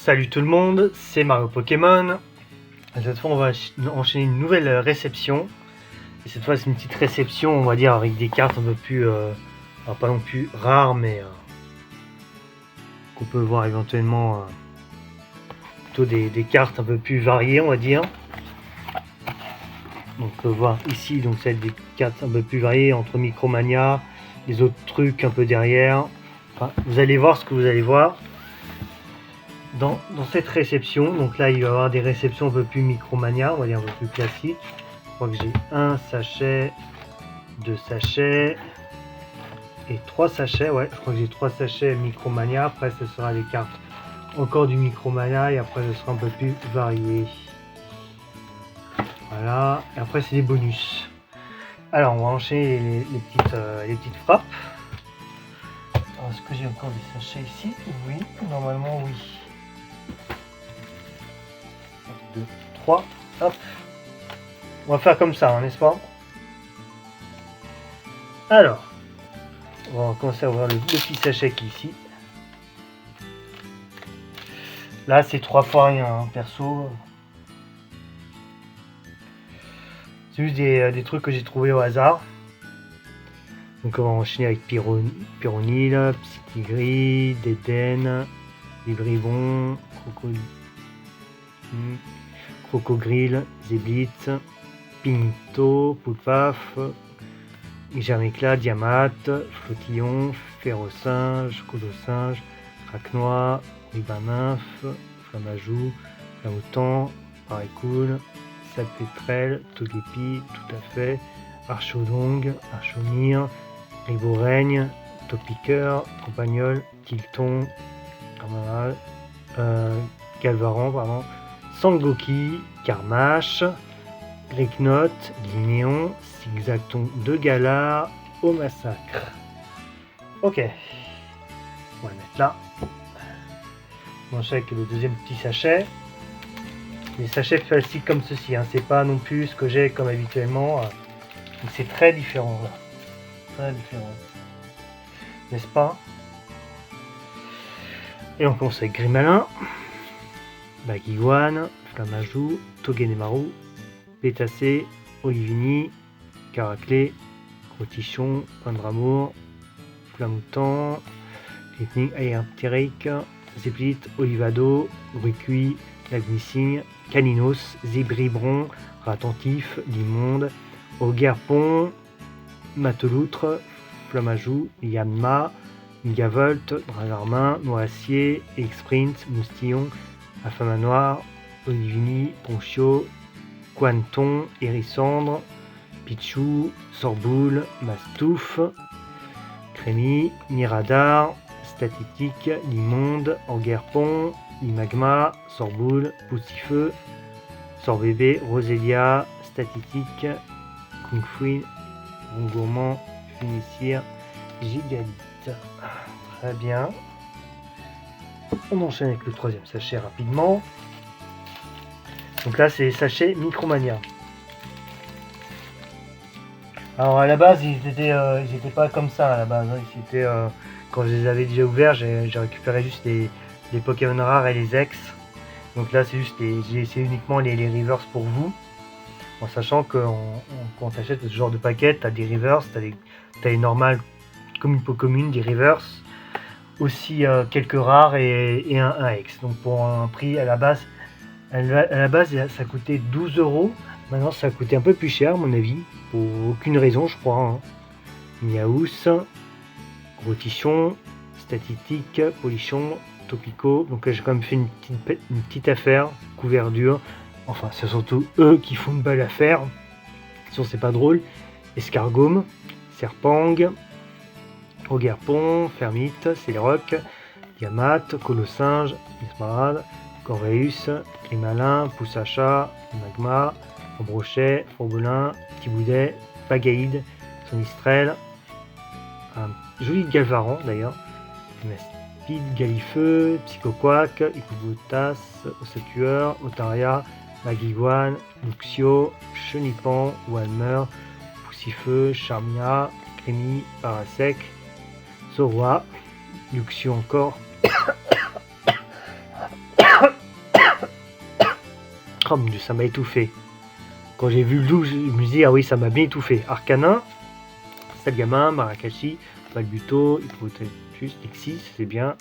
Salut tout le monde, c'est Mario Pokémon. Cette fois on va enchaîner une nouvelle réception. Et cette fois c'est une petite réception, on va dire, avec des cartes un peu plus, alors pas non plus rares, mais qu'on peut voir éventuellement plutôt des cartes un peu plus variées, on va dire. Donc on peut voir ici, donc c'est des cartes un peu plus variées entre Micromania, les autres trucs un peu derrière. Enfin, vous allez voir ce que vous allez voir. Dans cette réception, donc là il va y avoir des réceptions un peu plus Micromania, on va dire un peu plus classiques. Je crois que j'ai un sachet, 2 sachets et 3 sachets, ouais, je crois que j'ai 3 sachets Micromania. Après ce sera des cartes encore du Micromania et après ce sera un peu plus varié. Voilà, et après c'est des bonus. Alors on va enchaîner les petites frappes. Alors, est-ce que j'ai encore des sachets ici? Oui, normalement oui. 2, 3, hop. On va faire comme ça, hein, n'est-ce pas? Alors, on va commencer à ouvrir le petit sachet qui est ici. Là, c'est 3 fois rien, hein, perso. C'est juste des trucs que j'ai trouvé au hasard. Donc on va enchaîner avec Pyronil, Psytigris, Déden, Libribon, Crocogrille, Zéblitz, Pinto, Poulpaf, Germéclat, Diamat, Flotillon, Ferrosinge, Colosinge, Racnois, Ribanymphe, Flamajou, Flamautan, Parécool, Salpêtrel, Togepi, tout à fait, Archodong, Archonir, Riboraigne, Topiqueur, Campagnol, Tilton, Carnaval, Galvaran, pardon, Sangoki, Carmache, Gricknot, Linéon, Zigzagton de Galar, au massacre. Ok, on va le mettre là. On enchaîne avec le deuxième petit sachet. Les sachets classiques comme ceci, hein, c'est pas non plus ce que j'ai comme habituellement. C'est très différent là. Très différent. N'est-ce pas? Et on commence avec Grimalin, Baguiguane, Flamajou, Togedemaru, Pétacé, Olivini, Caraclé, Crotichon, Pandramour, Flamoutan, Lightning Aerteric, Zéplit, Olivado, Brucuit, Lagnissigne, Caninos, Zébribron, Ratentif, Limonde, Auguerpon, Mateloutre, Flamajou, Yanma, Megavolt, Dragarmin, Noacier, X-Sprint, Moustillon, Affamanoir, Olivini, Ponchio, Quanton, Hérissandre, Pichou, Sorboule, Mastouf, Crémy, Miradar, Statique, Limonde, Auguerpon, Limagma, Sorboule, Poussifeu, Sorbébé, Rosélia, Statique, Kungfuil, Gourmand, Funissir, Gigalite. Très bien. On enchaîne avec le troisième sachet rapidement. Donc là c'est les sachets Micromania. Alors à la base ils étaient pas comme ça à la base. Ils étaient, quand je les avais déjà ouverts, j'ai récupéré juste les Pokémon rares et les ex. Donc là c'est juste j'ai essayé uniquement les reverse pour vous. En sachant que quand tu achètes ce genre de paquet, tu as des reverse, tu as les normales comme une Pokémon, des reverse, aussi quelques rares et un ex. Donc pour un prix à la base, ça coûtait 12 €. Maintenant ça a coûté un peu plus cher à mon avis, pour aucune raison je crois. Hein. Miaous, Grotichon, Statique, Polichon, Topico. Donc là j'ai quand même fait une petite affaire, couverture. Enfin c'est surtout eux qui font une belle affaire. Sinon c'est pas drôle. Escargome, Serpang, Auguerpon, Fermite, Céleroc, Diamat, Colosinge, Esmarade, Corveus, Grimalin, Poussacha, Magma, Brochet, Fourbelin, Thiboudet, Pagaïde, Sonistrel, un joli Galvaran d'ailleurs, Speed, Galifeu, Psychoquac, Ikubutas, Osatueur, Otaria, Baguiguane, Luxio, Chenipan, Walmer, Poussifeu, Charmia, Crémy, Parasec, Zorua, Luxio encore, Oh mon dieu, ça m'a étouffé. Quand j'ai vu le loup, je me dis, ah oui, ça m'a bien étouffé. Arcanin, Stalgamin, Marakashi, Balbuto, Hippopotamus, Nixis, c'est bien,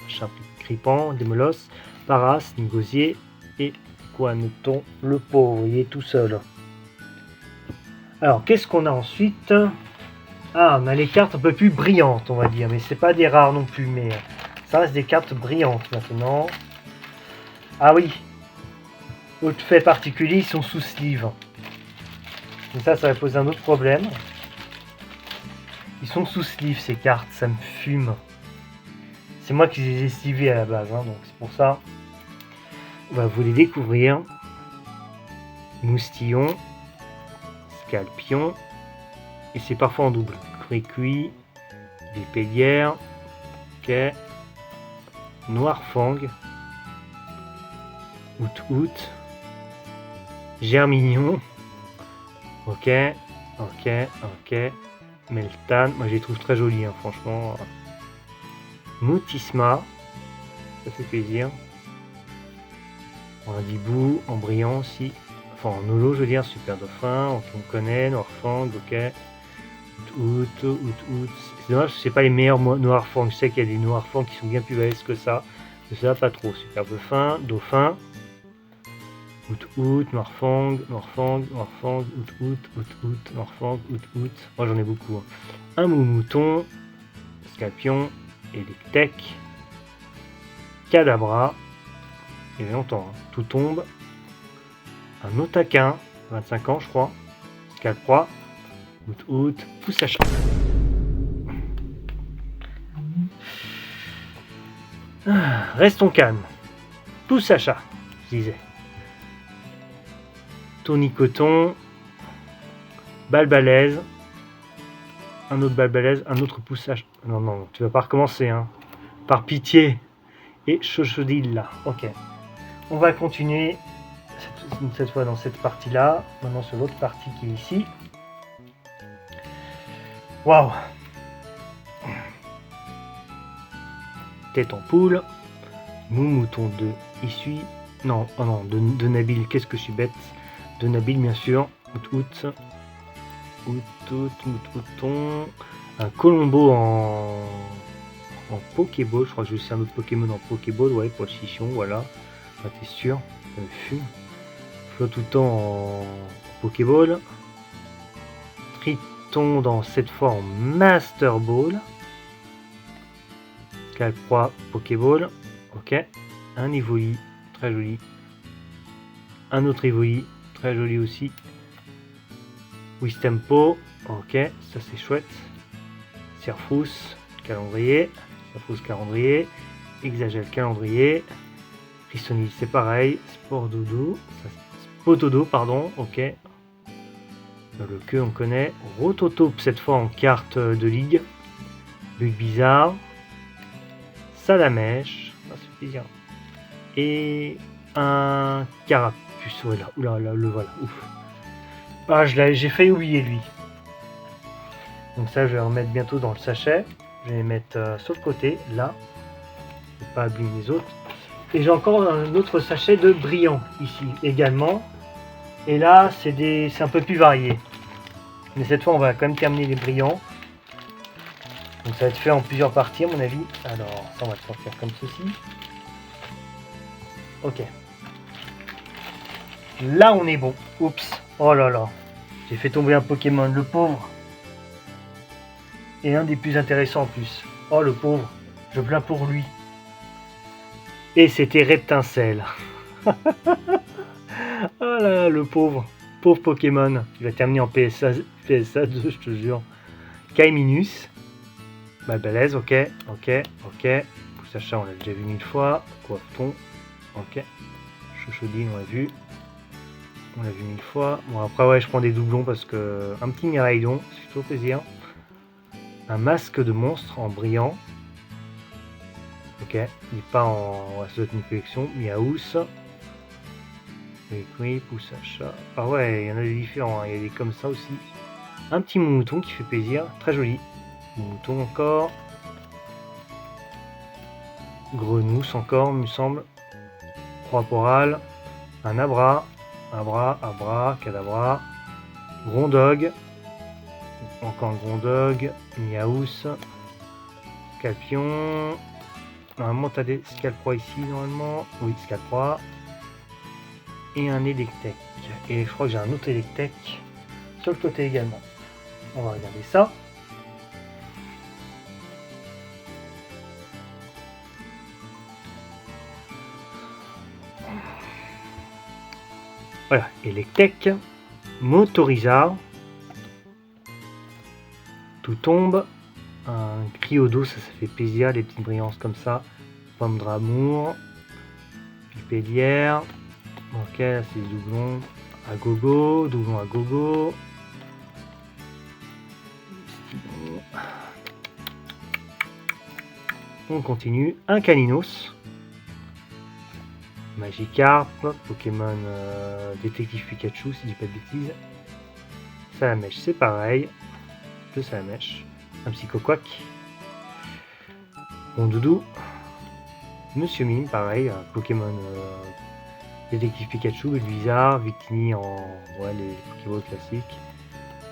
Cripan, Démolos, Paras, Ningosier et Quaneton, le pauvre, il est tout seul. Alors, qu'est-ce qu'on a ensuite? Ah, on a les cartes un peu plus brillantes, on va dire, mais c'est pas des rares non plus, mais ça reste des cartes brillantes maintenant. Ah oui, autre fait particulier, ils sont sous sleeve. Et ça va poser un autre problème. Ils sont sous sleeve ces cartes, ça me fume. C'est moi qui les ai slivées à la base, hein, donc c'est pour ça. On va vous les découvrir. Moustillon, Scalpion, et c'est parfois en double. Crécuit, Vipélière, ok. Noirfang, Out, Germignon, ok. Meltan, moi je les trouve très jolis, hein, franchement. Moutisma, ça fait plaisir. En Dibou, en brillant aussi. Enfin en holo, je veux dire, Super Dauphin, on connaît, Noirfang, ok. Out. C'est dommage, c'est pas les meilleurs Noirfang. Je sais qu'il y a des Noirfang qui sont bien plus balèzes que ça. Mais ça pas trop. Super Dauphin, Out, Noirfang, Out, Noirfang, Out. Moi j'en ai beaucoup. Hein. Un Mouton, Scorpion, Electek, Cadabra. Il y avait longtemps, hein. Tout tombe. Un Otaquin, 25 ans je crois. Scalproie, Out, Poussacha. Restons calmes. Poussacha, je disais. Tony Coton, Balbalaise, un autre Balbalaise, un autre Poussage. Non, tu vas pas recommencer, hein. Par pitié. Et Chochodil, ok. On va continuer cette fois dans cette partie-là. Maintenant sur l'autre partie qui est ici. Waouh. Tête en poule. Mouton de Issue. Non, oh non, de Nabil, qu'est-ce que je suis bête. De Nabil, bien sûr. Mouton. Un Colombo en Pokéball. Je crois que j'ai aussi un autre Pokémon en Pokéball. Ouais, pour le chichon, voilà. Enfin, t'es sûr. Ça me fume. Flottoutan en Pokéball. Triton dans cette fois en Master Ball. Scalproie Pokéball. Ok. Un Evoli. Très joli. Un autre Evoli. Très joli aussi. Wistempo, ok, ça c'est chouette. Serfous, calendrier. Exagel, calendrier. Frissonil, c'est pareil. Spotodo, pardon, ok. Le queue, on connaît. Rototo, cette fois en carte de ligue. Bug bizarre. Salamèche, ça fait plaisir. Et un Carapuce. Voilà, oula, le voilà, ouf. Ah, j'ai failli oublier lui. Donc ça, je vais remettre bientôt dans le sachet. Je vais les mettre sur le côté, là. Pour pas abîmer les autres. Et j'ai encore un autre sachet de brillant, ici, également. Et là, c'est un peu plus varié. Mais cette fois, on va quand même terminer les brillants. Donc ça va être fait en plusieurs parties, à mon avis. Alors, ça, on va le sortir comme ceci. Ok. Là, on est bon. Oups. Oh là là. J'ai fait tomber un Pokémon, le pauvre. Et un des plus intéressants en plus. Oh, le pauvre. Je plains pour lui. Et c'était Reptincelle. Oh là là, le pauvre. Pauvre Pokémon. Il va terminer en PSA 2, je te jure. Kaiminus. Balbalaise, ok. Poussacha, on l'a déjà vu 1000 fois. Coifton. Ok. Chochodine, on l'a vu. 1000 fois. Bon, après, ouais, je prends des doublons parce que. Un petit Miraidon, c'est toujours plaisir. Un masque de monstre en brillant. Ok, il n'est pas en. Ça doit être une collection. Miaous. Oui, Poussacha. Ah ouais, il y en a des différents. Il y a des comme ça aussi. Un petit mouton qui fait plaisir. Très joli. Mouton encore. Grenousse encore, me semble. Proaporal. Un Abra. Abra, Cadabra, Grondog, encore Grondog, Miaous, Scalpion. Normalement, tu as des Scalproies ici, normalement. Oui, Scalproies. Et un Electek. Et je crois que j'ai un autre Electek sur le côté également. On va regarder ça. Voilà, Electek, Motorizard, tout tombe, un Criodo, ça fait plaisir, des petites brillances comme ça, Pomme d'amour, Pipélière, ok, c'est des doublons à gogo, on continue, un Caninos, Magikarp, Pokémon Détective Pikachu, si je dis pas de bêtises. Salamèche, c'est pareil. Deux Salamèche. Un Psychoquack. Rondoudou. Monsieur Mime, pareil. Un Pokémon Détective Pikachu, Bizarre, Victini en les Pokéballs classiques.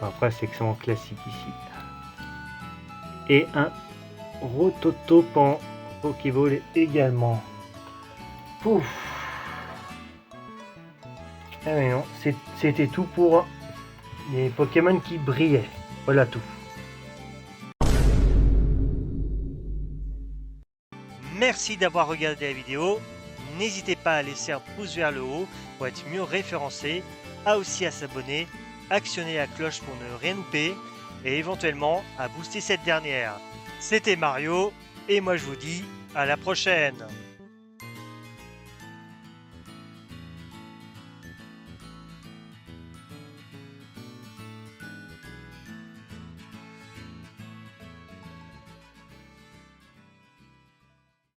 Après, c'est extrêmement classique ici. Et un Rototopan Pokéball également. Pouf. Ah mais non, c'était tout pour les Pokémon qui brillaient. Voilà tout. Merci d'avoir regardé la vidéo. N'hésitez pas à laisser un pouce vers le haut pour être mieux référencé, aussi à s'abonner, actionner la cloche pour ne rien louper et éventuellement à booster cette dernière. C'était Mario et moi je vous dis à la prochaine.